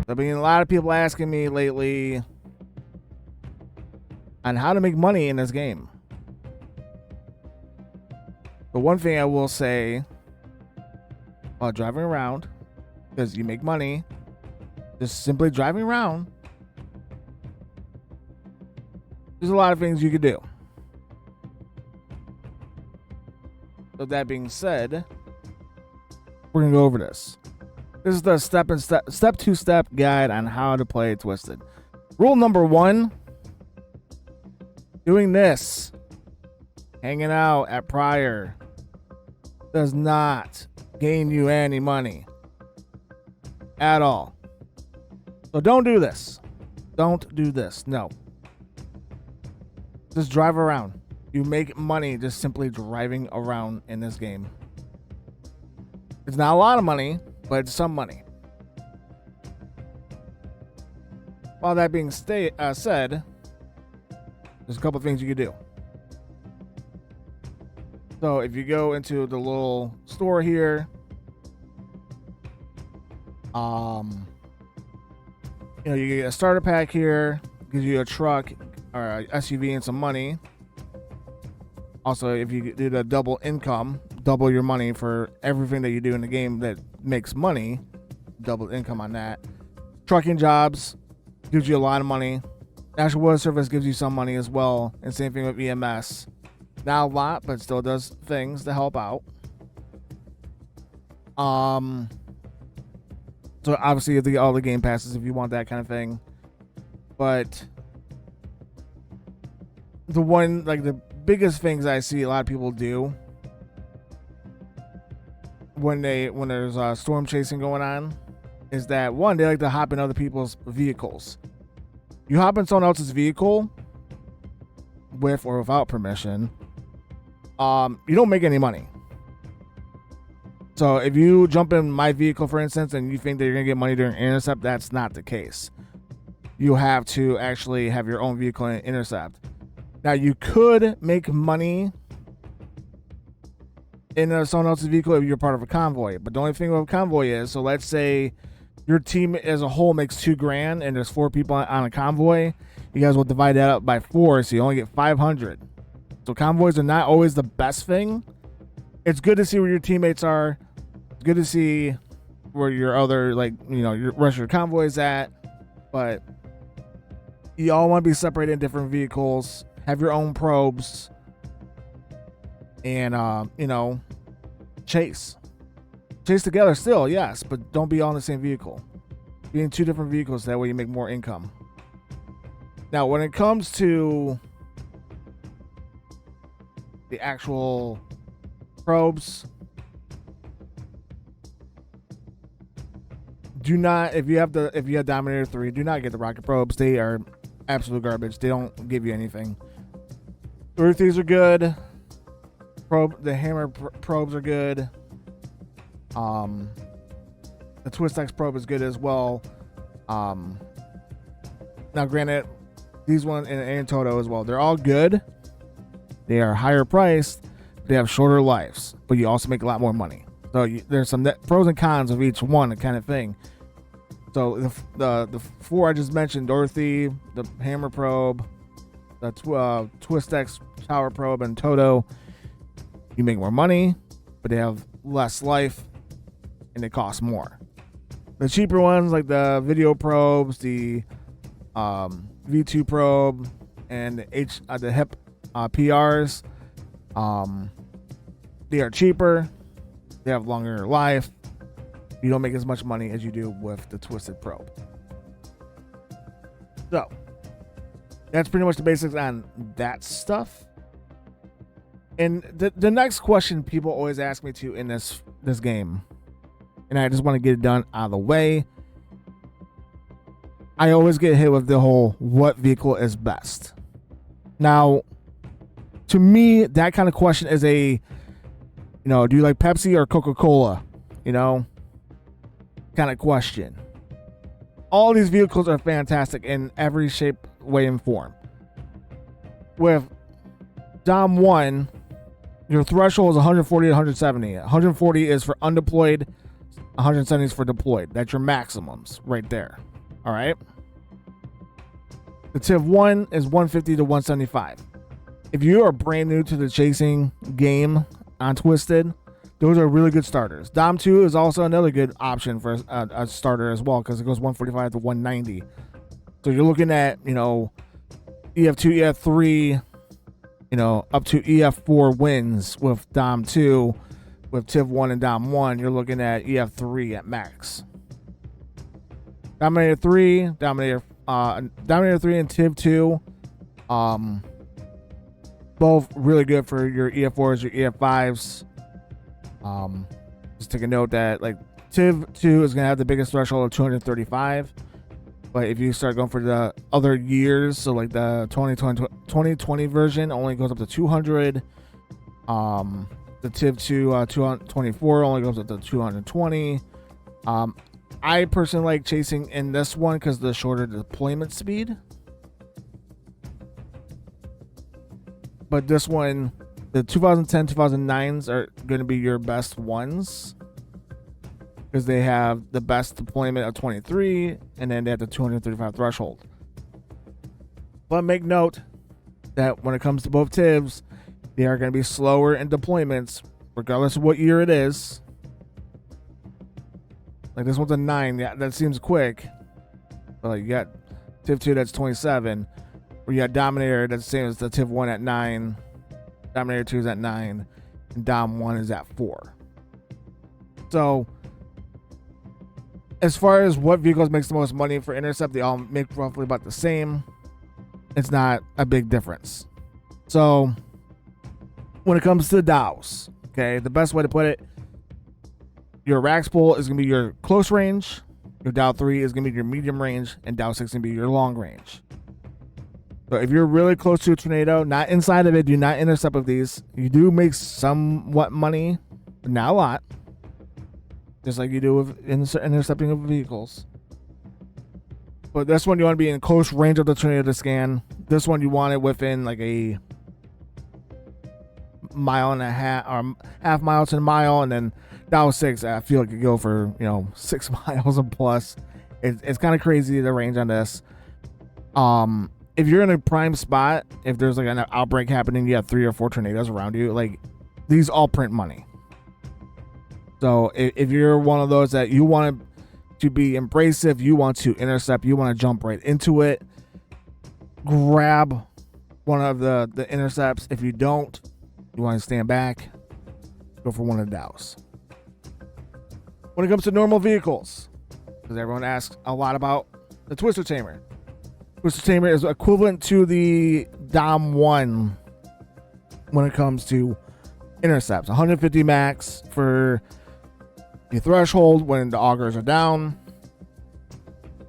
I've been a lot of people asking me lately on how to make money in this game. But one thing I will say while driving around, because you make money just simply driving around, there's a lot of things you could do. So that being said, we're gonna go over this. This is the step 2 step guide on how to play Twisted. Rule number 1: doing this, hanging out at Prior, does not gain you any money at all. So don't do this. Don't do this. No. Just drive around. You make money just simply driving around in this game. It's not a lot of money, but it's some money. While that being said, there's a couple things you could do. So if you go into the little store here, you get a starter pack here, gives you a truck or a SUV and some money. Also, if you do the double income, double your money for everything that you do in the game that makes money, double income on that. Trucking jobs gives you a lot of money. National Weather Service gives you some money as well, and same thing with EMS. Not a lot, but still does things to help out. So obviously you have to get all the game passes if you want that kind of thing. But the biggest things I see a lot of people do when there's storm chasing going on is that, one, they like to hop in other people's vehicles. You hop in someone else's vehicle with or without permission, you don't make any money. So if you jump in my vehicle, for instance, and you think that you're gonna get money during intercept, that's not the case. You have to actually have your own vehicle and intercept. Now you could make money in someone else's vehicle if you're part of a convoy, but the only thing with a convoy is, so let's say your team as a whole makes $2,000 and there's 4 people on a convoy, you guys will divide that up by 4, so you only get 500. So convoys are not always the best thing. It's good to see where your teammates are. It's good to see where your other, your rest of your convoys at, but you all want to be separated in different vehicles, have your own probes, and chase together still, yes, but don't be all in the same vehicle. Be in 2 different vehicles, that way you make more income. Now when it comes to the actual probes, do not, if you have Dominator 3, do not get the rocket probes. They are absolute garbage. They don't give you anything. These are good. The hammer probes are good. The Twist X probe is good as well. Now granted, these ones and Toto as well, they're all good. They are higher priced. They have shorter lives, but you also make a lot more money. So there's some pros and cons of each one kind of thing. So the 4 I just mentioned, Dorothy, the hammer probe, the Twist X tower probe, and Toto, you make more money, but they have less life and they cost more. The cheaper ones, like the video probes, the V2 probe, and the hip PRs, they are cheaper. They have longer life. You don't make as much money as you do with the Twisted probe. So that's pretty much the basics on that stuff. And the next question people always ask me to in this game, and I just want to get it done out of the way. I always get hit with the whole what vehicle is best. Now, to me, that kind of question is do you like Pepsi or Coca-Cola? Kind of question. All these vehicles are fantastic in every shape, way, and form. With Dom 1, your threshold is 140 to 170. 140 is for undeployed, 170 is for deployed. That's your maximums right there. All right. The Tiv 1 is 150 to 175. If you are brand new to the chasing game on Twisted, those are really good starters. Dom 2 is also another good option for a starter as well, because it goes 145 to 190. So you're looking at, EF2, EF3, up to EF4 wins with Dom 2. With Tiv 1 and Dom 1, you're looking at EF3 at max. Dominator 3, Dominator 3 and Tiv 2, both really good for your EF4s, your EF5s. Just take a note that like Tiv 2 is going to have the biggest threshold of 235. But if you start going for the other years, so like the 2020 version only goes up to 200. The Tiv 2 224 only goes up to 220. I personally like chasing in this one because of the shorter deployment speed. But this one, the 2010, 2009s are going to be your best ones because they have the best deployment of 23, and then they have the 235 threshold. But make note that when it comes to both Tivs, they are going to be slower in deployments, regardless of what year it is. Like this one's a 9. Yeah, that seems quick. But like you got Tiv 2 that's 27. Or you got Dominator that's the same as the Tiv 1 at 9. Dominator 2 is at 9. And Dom 1 is at 4. So, as far as what vehicles makes the most money for intercept, they all make roughly about the same. It's not a big difference. So, when it comes to the DAOs, okay, the best way to put it, your Rax Pull is going to be your close range, your DAO 3 is going to be your medium range, and DAO 6 is going to be your long range. So if you're really close to a tornado, not inside of it, do not intercept with these. You do make somewhat money, but not a lot. Just like you do with intercepting of vehicles. But this one you want to be in close range of the tornado to scan. This one you want it within like a mile and a half, or half mile to a mile, and then DAO 6, I feel like you go for 6 miles and plus. It's kind of crazy the range on this. If you're in a prime spot, if there's like an outbreak happening, you have 3 or 4 tornadoes around you, like these all print money. So if you're one of those that you want to be abrasive, you want to intercept, you want to jump right into it, grab one of the intercepts. If you don't, you want to stand back, go for one of the DAOs. When it comes to normal vehicles, because everyone asks a lot about the Twister Tamer. Twister Tamer is equivalent to the Dom 1 when it comes to intercepts. 150 max for the threshold when the augers are down.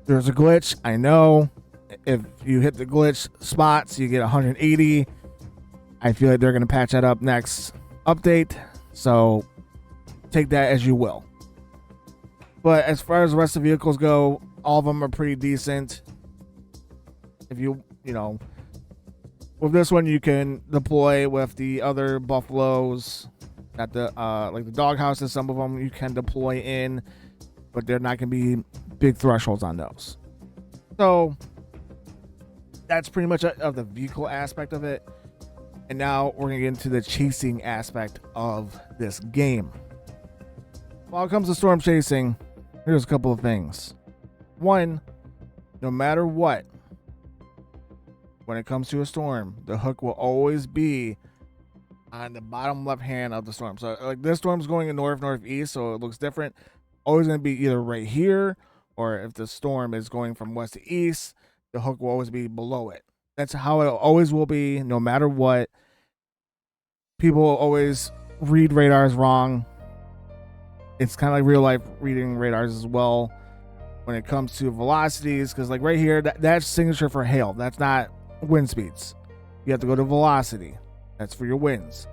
There's a glitch, I know. If you hit the glitch spots, you get 180. I feel like they're going to patch that up next update, so take that as you will. But as far as the rest of the vehicles go, all of them are pretty decent. If you with this one you can deploy with the other buffaloes at the like the doghouses. Some of them you can deploy in, but they're not going to be big thresholds on those. So that's pretty much of the vehicle aspect of it. And now we're going to get into the chasing aspect of this game. While it comes to storm chasing, here's a couple of things. One, no matter what, when it comes to a storm, the hook will always be on the bottom left hand of the storm. So like this storm's going in northeast, so it looks different. Always going to be either right here, or if the storm is going from west to east, the hook will always be below it. That's how it always will be, no matter what. People always read radars wrong. It's kind of like real life reading radars as well when it comes to velocities, because like right here, that's signature for hail. That's not wind speeds. You have to go to velocity. That's for your winds.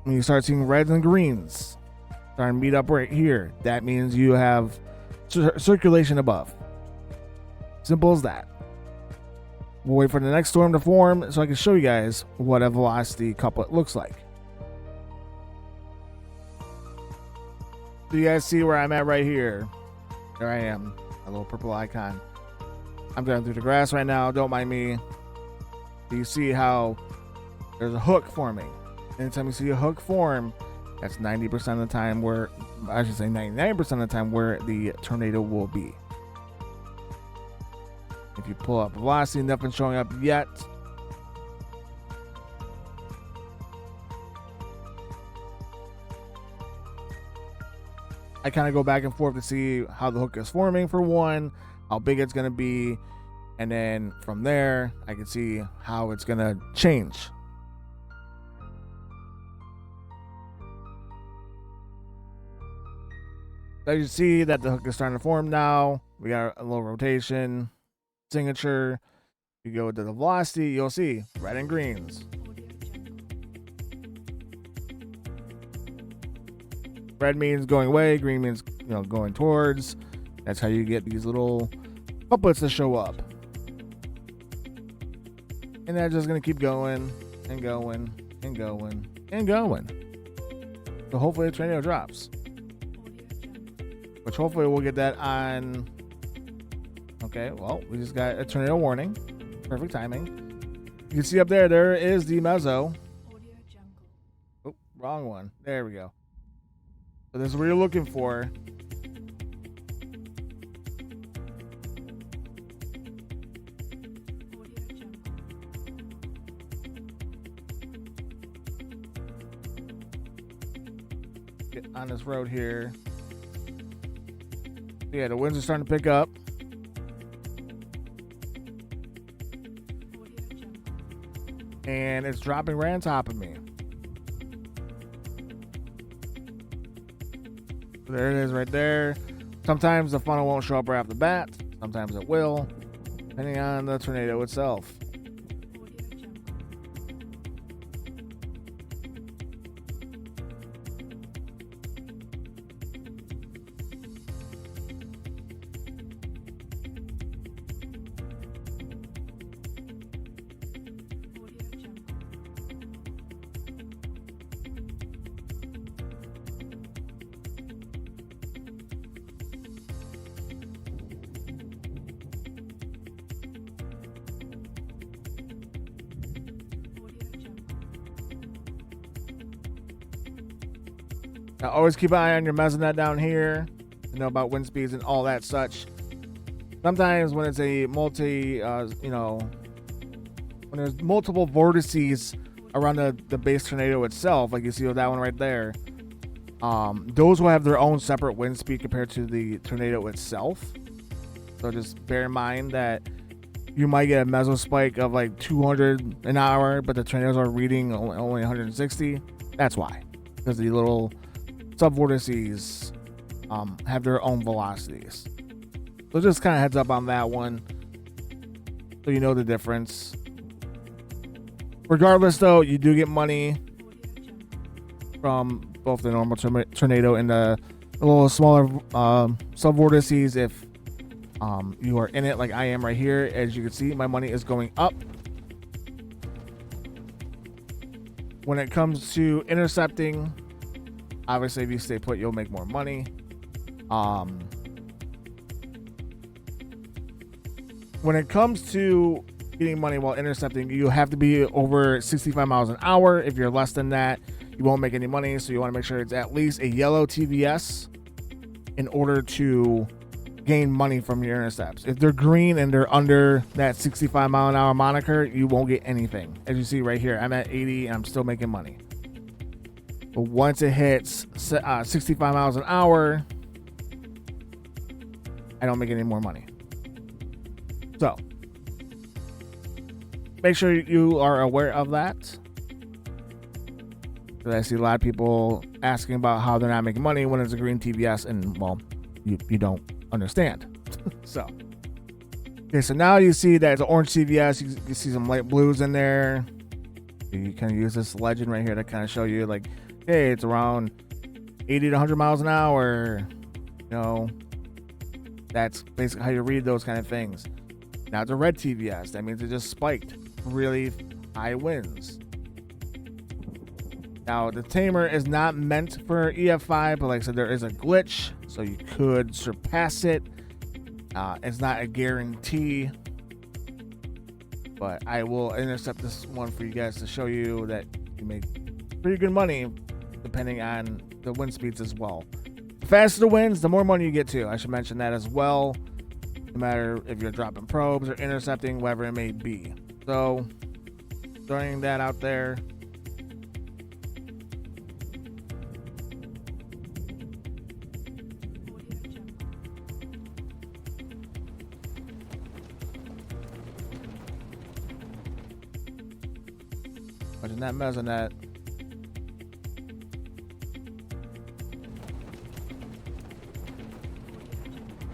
When you start seeing reds and greens starting to meet up right here, that means you have circulation above. Simple as that. We'll wait for the next storm to form so I can show you guys what a velocity couplet looks like. Do you guys see where I'm at right here? There I am. a little purple icon. I'm driving through the grass right now. Don't mind me. Do you see how there's a hook forming? Anytime you see a hook form, that's 90% of the time where, I should say 99% of the time where the tornado will be. If you pull up velocity, nothing's showing up yet. I kind of go back and forth to see how the hook is forming for one, how big it's going to be, and then from there, I can see how it's going to change. So you see that the hook is starting to form now. We got a little rotation, signature. You go to the velocity, you'll see red and greens. Red means going away, green means, going towards. That's how you get these little couplets to show up. And that's just gonna keep going and going and going and going. So hopefully the tornado drops. Which hopefully we'll get that on. Okay, well, we just got a tornado warning. Perfect timing. You can see up there is the mezzo. Oh, wrong one. There we go. So this is what you're looking for. Get on this road here. Yeah, the winds are starting to pick up. And it's dropping right on top of me. There it is right there. Sometimes the funnel won't show up right off the bat. Sometimes it will, depending on the tornado itself. Now, always keep an eye on your mesonet down here to know about wind speeds and all that such. Sometimes when it's a when there's multiple vortices around the base tornado itself, like you see with that one right there, those will have their own separate wind speed compared to the tornado itself. So just bear in mind that you might get a meso spike of like 200 an hour, but the tornadoes are reading only 160. That's why, because the little subvortices have their own velocities. So just kind of heads up on that one, so you know the difference. Regardless, though, you do get money from both the normal tornado and the little smaller subvortices if you are in it, like I am right here. As you can see, my money is going up. When it comes to intercepting, obviously, if you stay put, you'll make more money. When it comes to getting money while intercepting, you have to be over 65 miles an hour. If you're less than that, you won't make any money. So you want to make sure it's at least a yellow TVS in order to gain money from your intercepts. If they're green and they're under that 65 mile an hour moniker, you won't get anything. As you see right here, I'm at 80 and I'm still making money. But once it hits 65 miles an hour, I don't make any more money. So make sure you are aware of that. Because I see a lot of people asking about how they're not making money when it's a green TVS, and well, you don't understand. So okay, so now you see that it's an orange TVS. You see some light blues in there. You kind of use this legend right here to kind of show you, like, hey, it's around 80 to 100 miles an hour. That's basically how you read those kind of things. Now it's a red TVS. That means it just spiked really high winds. Now the tamer is not meant for EF5, but like I said, there is a glitch, so you could surpass it It's not a guarantee, but I will intercept this one for you guys to show you that you make pretty good money depending on the wind speeds as well. The faster the winds, the more money you get too. I should mention that as well, no matter if you're dropping probes or intercepting, whatever it may be. So throwing that out there. But in that mesonet,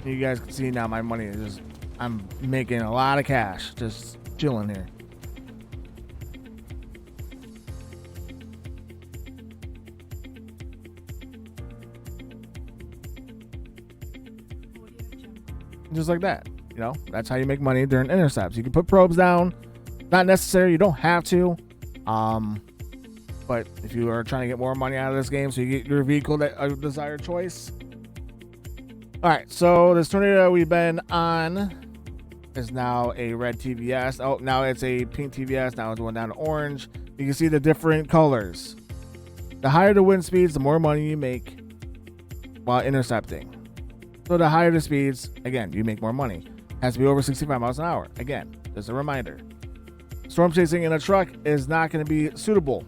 you guys can see now my money is just, I'm making a lot of cash just chilling here. Just like that, you know, that's how you make money during intercepts. You can put probes down, not necessary, you don't have to. But if you are trying to get more money out of this game so you get your vehicle that a desired choice. All right, so this tornado we've been on is now a red TVS. Oh, now it's a pink TVS. Now it's going down to orange. You can see the different colors. The higher the wind speeds, the more money you make while intercepting. So the higher the speeds, again, you make more money. Has to be over 65 miles an hour. Again, just a reminder. Storm chasing in a truck is not going to be suitable.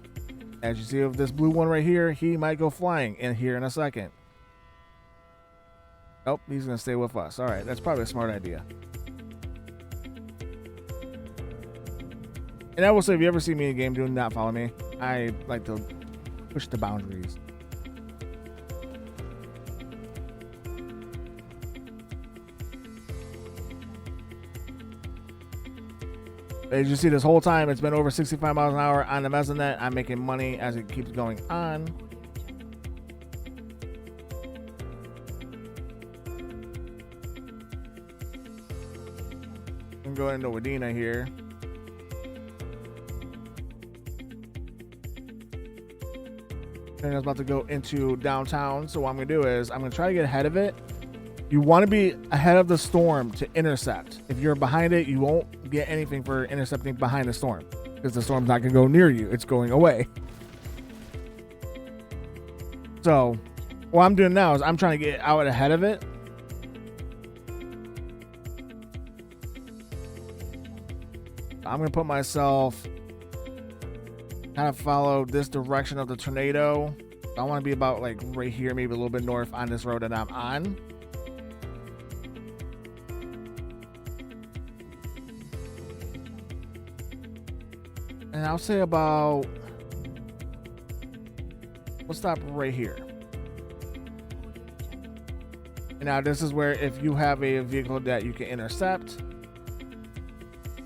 As you see with this blue one right here, he might go flying in here in a second. Nope, he's going to stay with us. All right, that's probably a smart idea. And I will say, if you ever see me in a game, do not follow me. I like to push the boundaries. As you see, this whole time, it's been over 65 miles an hour on the mesonet. I'm making money as it keeps going on. I'm going into Wadena here. And I was about to go into downtown. So what I'm going to do is I'm going to try to get ahead of it. You want to be ahead of the storm to intercept. If you're behind it, you won't get anything for intercepting behind the storm because the storm's not going to go near you. It's going away. So what I'm doing now is I'm trying to get out ahead of it. I'm going to put myself kind of follow this direction of the tornado. I want to be about like right here, maybe a little bit north on this road that I'm on. And I'll say about, we'll stop right here. And now this is where if you have a vehicle that you can intercept,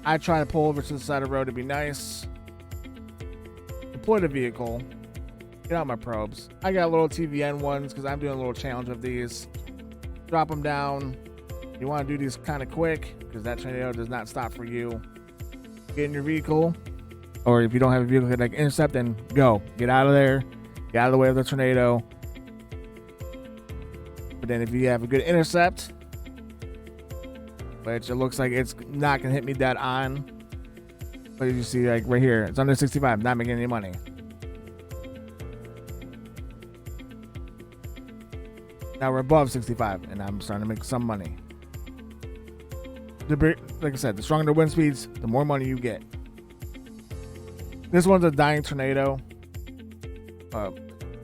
I try to pull over to the side of the road to be nice. Deploy the vehicle. Get out my probes. I got little TVN ones because I'm doing a little challenge of these. Drop them down. You want to do these kind of quick because that tornado does not stop for you. Get in your vehicle. Or if you don't have a vehicle that can intercept, then go. Get out of there. Get out of the way of the tornado. But then if you have a good intercept, which it looks like it's not going to hit me dead on. But as you see, like right here, it's under 65. Not making any money. Now we're above 65, and I'm starting to make some money. Like I said, the stronger the wind speeds, the more money you get. This one's a dying tornado.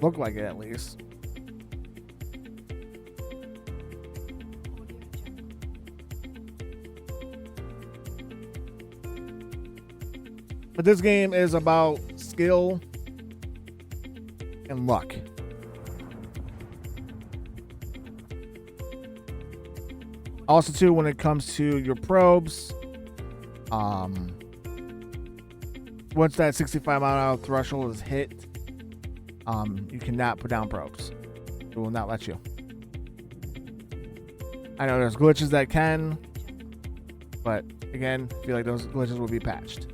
Look like it at least. But this game is about skill and luck. Also, too, when it comes to your probes, once that 65 mile an hour threshold is hit, you cannot put down probes. It will not let you. I know there's glitches that can, but again, I feel like those glitches will be patched.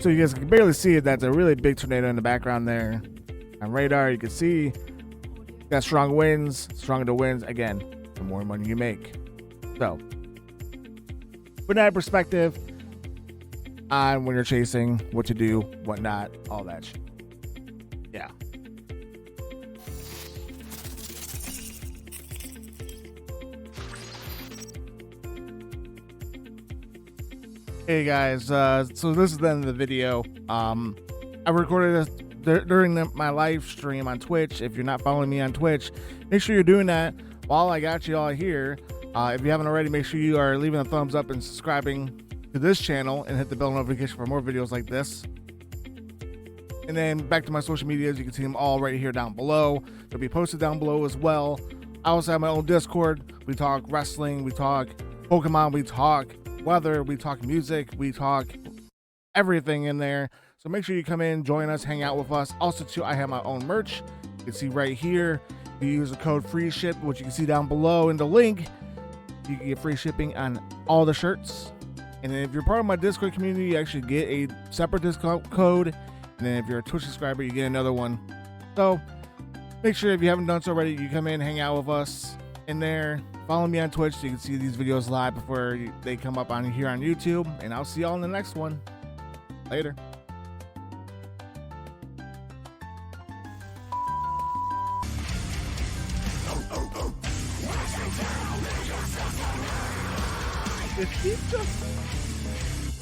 So you guys can barely see it. That's a really big tornado in the background there. on radar. You can see got strong winds. Stronger the winds, again, the more money you make. So, put that in perspective on when you're chasing, what to do, what not, all that shit. Yeah. Hey guys, so this is the end of the video. I recorded this during my live stream on Twitch. If you're not following me on Twitch, make sure you're doing that while I got you all here. If you haven't already, make sure you are leaving a thumbs up and subscribing to this channel and hit the bell notification for more videos like this. And then back to my social medias, you can see them all right here down below. They'll be posted down below as well. I also have my own Discord. We talk wrestling, we talk Pokemon, we talk weather, we talk music, we talk everything in there. So make sure you come in, join us, hang out with us. Also too, I have my own merch. You can see right here. You use the code FREESHIP, which you can see down below in the link. You can get free shipping on all the shirts. And then if you're part of my Discord community, you actually get a separate discount code. And then if you're a Twitch subscriber, you get another one. So make sure if you haven't done so already, you come in, hang out with us in there. Follow me on Twitch so you can see these videos live before they come up on here on YouTube. And I'll see y'all in the next one. Later.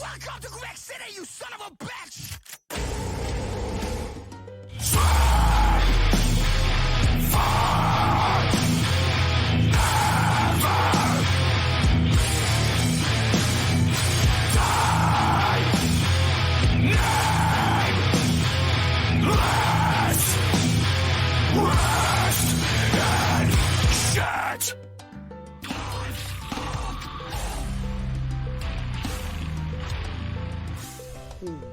Welcome to Quebec City, you son of a bitch! Ooh.